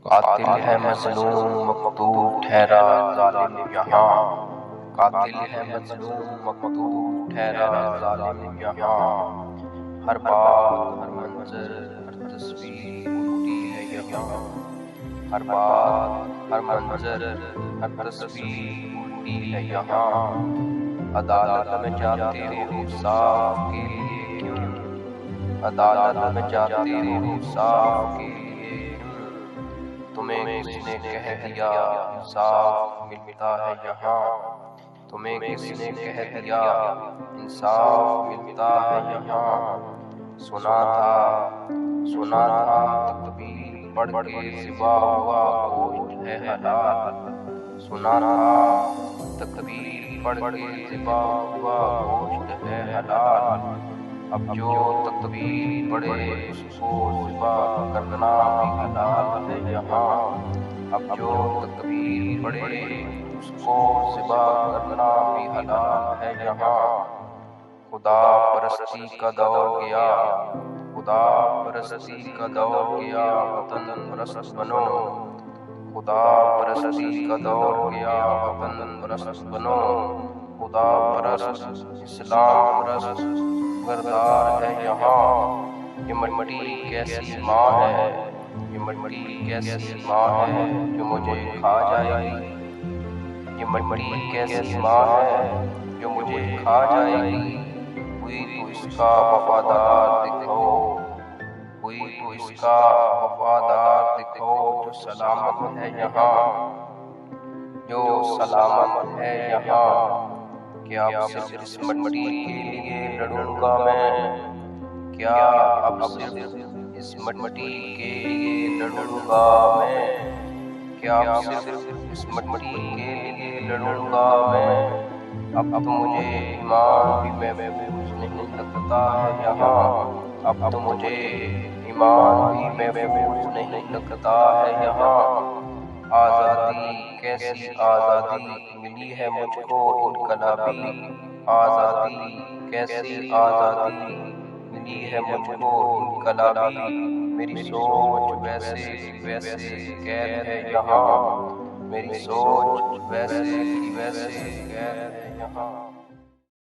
قاتل ہے مظلوم مقتول ٹھہرا ظالم یہاں، قاتل ہے مظلوم مقتول ٹھہرا ظالم یہاں، ہر بات ہر منظر ہر تصویر الٹی ہے یہاں، ہر بات ہر منظر ہر تصویر الٹی ہے یہاں، عدالت میں جاتے ہو انصاف کے لیے کیوں، عدالت میں جاتے ہو انصاف کے لیے کیوں، تمہیں کس نے کہہ دیا انصاف ملتا ہے یہاں، تمہیں کس نے کہہ دیا انصاف ملتا ہے یہاں، سنا تھا تکبیر پڑھ کے ذبح ہوا گوشت ہے حلال، سنا تھا تکبیر پڑھ کے ذبح ہوا گوشت ہے حلال، اب جو تکبیر پڑھے اس کو ذبح کرنا بھی حلال ہے یہاں، اب جو تکبیر پڑھے اس کو ذبح کرنا بھی حلال ہے یہاں، خدا پرستی کا دور گیا، خدا پرستی کا دور گیا، وطن پرست بنو، خدا پرستی کا دور گیا، وطن پرست بنو، خدا پرست اسلام پرست گردار ہے یہاں، یہ مٹی کیسی ماں ہے، یہ مٹی کیسی ماں ہے جو مجھے کھا جائے گی، یہ مٹی کیسی ماں ہے جو مجھے کھا جائے گی، کوئی تو اس کا وفادار دکھو، کوئی تو اس کا وفادار دکھو جو سلامت ہے یہاں، جو سلامت ہے یہاں، کیا اب صرف اس مٹی کے لیے لڑوں گا میں، کیا اب صرف اس مٹی کے لیے لڑوں گا میں، کیا اب صرف اس مٹی کے لیے لڑوں گا میں، اب تو مجھے ایمان بھی محفوظ نہیں لگتا ہے یہاں، اب تو مجھے ایمان بھی محفوظ نہیں لگتا ہے یہاں، آزادی کیسی آزادی ملی ہے مجھ کو انقلابی، آزادی کیسی آزادی ملی ہے مجھ کو انقلابی، میری سوچ ویسے کی ویسے قید ہے یہاں، میری سوچ ویسے کی ویسے قید ہے